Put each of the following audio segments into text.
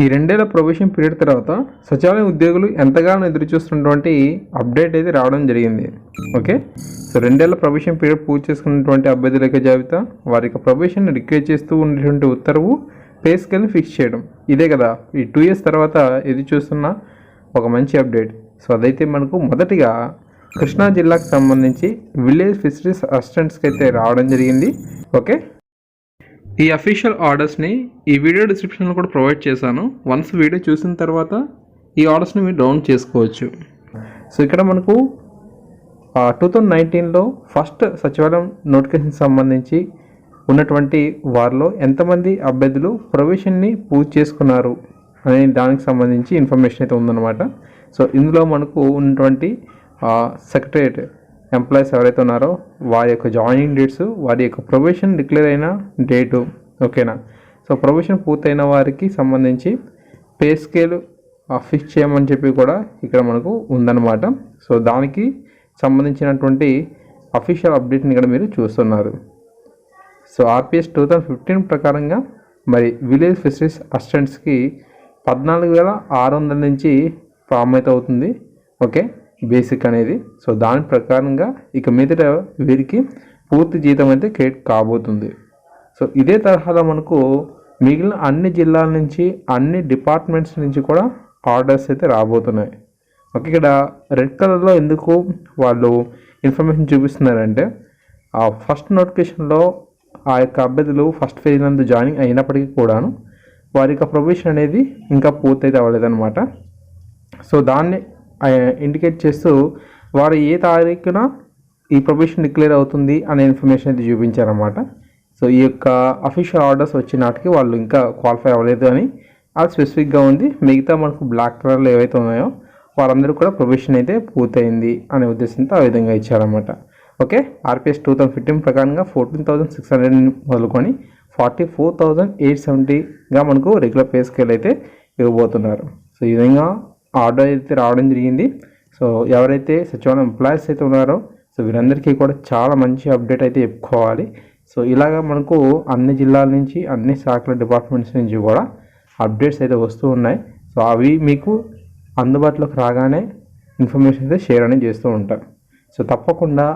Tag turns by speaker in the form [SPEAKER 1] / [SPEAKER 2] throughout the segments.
[SPEAKER 1] ఈ 2 ఏళ్ల probation period తర్వాత సచివాలయ ఉద్యోగులు ఎంతగానో ఎదురు చూస్తున్నటువంటి అప్డేట్ అయితే రావడం జరిగింది. ఓకే, సో 2 ఏళ్ల ప్రొబేషన్ పీరియడ్ పూర్తి చేసుకున్నటువంటి అభ్యర్థుల యొక్క జాబితా, వారి యొక్క ప్రొబేషన్ రిక్వెస్ట్ చేస్తూ ఉన్నటువంటి ఉత్తర్వు, పే స్కేల్ని ఫిక్స్ చేయడం. ఇదే కదా ఈ 2 ఇయర్స్ తర్వాత ఎదురు చూస్తున్న ఒక మంచి అప్డేట్. సో అదైతే మనకు మొదటిగా కృష్ణా జిల్లాకు సంబంధించి విలేజ్ ఫిషరీస్ అసిస్టెంట్స్కి అయితే రావడం జరిగింది. ఓకే, ఈ అఫీషియల్ ఆర్డర్స్ని ఈ వీడియో డిస్క్రిప్షన్లో కూడా ప్రొవైడ్ చేశాను. వన్స్ వీడియో చూసిన తర్వాత ఈ ఆర్డర్స్ని మీరు డౌన్లోడ్ చేసుకోవచ్చు. సో ఇక్కడ మనకు 2019లో ఫస్ట్ సచివాలయం నోటిఫికేషన్ సంబంధించి ఉన్నటువంటి వారిలో ఎంతమంది అభ్యర్థులు ప్రొవిషన్ని పూర్తి చేసుకున్నారు అనే దానికి సంబంధించి ఇన్ఫర్మేషన్ అయితే ఉందన్నమాట. సో ఇందులో మనకు ఉన్నటువంటి సెక్రటరియట్ ఎంప్లాయీస్ ఎవరైతే ఉన్నారో వారి యొక్క జాయినింగ్ డేట్స్, వారి యొక్క ప్రొబేషన్ డిక్లేర్ అయిన డేటు, ఓకేనా. సో ప్రొబేషన్ పూర్తయిన వారికి సంబంధించి పే స్కేల్ ఫిక్స్ చేయమని చెప్పి కూడా ఇక్కడ మనకు ఉందన్నమాట. సో దానికి సంబంధించినటువంటి అఫీషియల్ అప్డేట్ని ఇక్కడ మీరు చూస్తున్నారు. సో ఆర్పిఎస్ 2015 ప్రకారంగా మరి విలేజ్ ఫిషరీస్ అసిస్టెంట్స్కి 14,600 నుంచి ఫామ్ అయితే అవుతుంది. ఓకే, బేసిక్ అనేది. సో దాని ప్రకారంగా ఇక మీదట వీరికి పూర్తి జీతం అయితే క్రియేట్ కాబోతుంది. సో ఇదే తరహాలో మనకు మిగిలిన అన్ని జిల్లాల నుంచి, అన్ని డిపార్ట్మెంట్స్ నుంచి కూడా ఆర్డర్స్ అయితే రాబోతున్నాయి. ఓకే, ఇక్కడ రెడ్ కలర్లో ఎందుకు వాళ్ళు ఇన్ఫర్మేషన్ చూపిస్తున్నారంటే ఫస్ట్ నోటిఫికేషన్లో ఆ యొక్క అభ్యర్థులు ఫస్ట్ ఫేజ్ నందు జాయినింగ్ అయినప్పటికీ కూడాను వారి యొక్క ప్రొబేషన్ అనేది ఇంకా పూర్తయితే అవ్వలేదన్నమాట. సో దాన్ని ఇండికేట్ చేస్తూ వారు ఏ తారీఖున ఈ ప్రొబేషన్ డిక్లేర్ అవుతుంది అనే ఇన్ఫర్మేషన్ అయితే చూపించారన్నమాట. సో ఈ యొక్క అఫీషియల్ ఆర్డర్స్ వచ్చిన నాటికి వాళ్ళు ఇంకా క్వాలిఫై అవ్వలేదు అని అది స్పెసిఫిక్గా ఉంది. మిగతా మనకు బ్లాక్ కలర్లో ఏవైతే ఉన్నాయో వారందరూ కూడా ప్రొబేషన్ అయితే పూర్తయింది అనే ఉద్దేశంతో ఆ విధంగా ఇచ్చారన్నమాట. ఓకే, ఆర్పిఎస్ 2015 ప్రకారంగా 14,600 మొదలుకొని 44,870గా మనకు రెగ్యులర్ పే స్కేల్ అయితే ఇవ్వబోతున్నారు. సో ఈ విధంగా ఆర్డర్ అయితే రావడం జరిగింది. సో ఎవరైతే సచివాలయం ఎంప్లాయీస్ అయితే ఉన్నారో సో వీరందరికీ కూడా చాలా మంచి అప్డేట్ అయితే చెప్పుకోవాలి. సో ఇలాగా మనకు అన్ని జిల్లాల నుంచి, అన్ని శాఖల డిపార్ట్మెంట్స్ నుంచి కూడా అప్డేట్స్ అయితే వస్తూ ఉన్నాయి. సో అవి మీకు అందుబాటులోకి రాగానే ఇన్ఫర్మేషన్ అయితే షేర్ అనేది చేస్తూ ఉంటారు. సో తప్పకుండా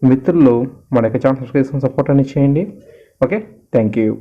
[SPEAKER 1] మిత్రులు మన యొక్క ఛానల్ సబ్స్క్రైబ్ చేసుకొని సపోర్ట్ అనేది చేయండి. Okay, thank you.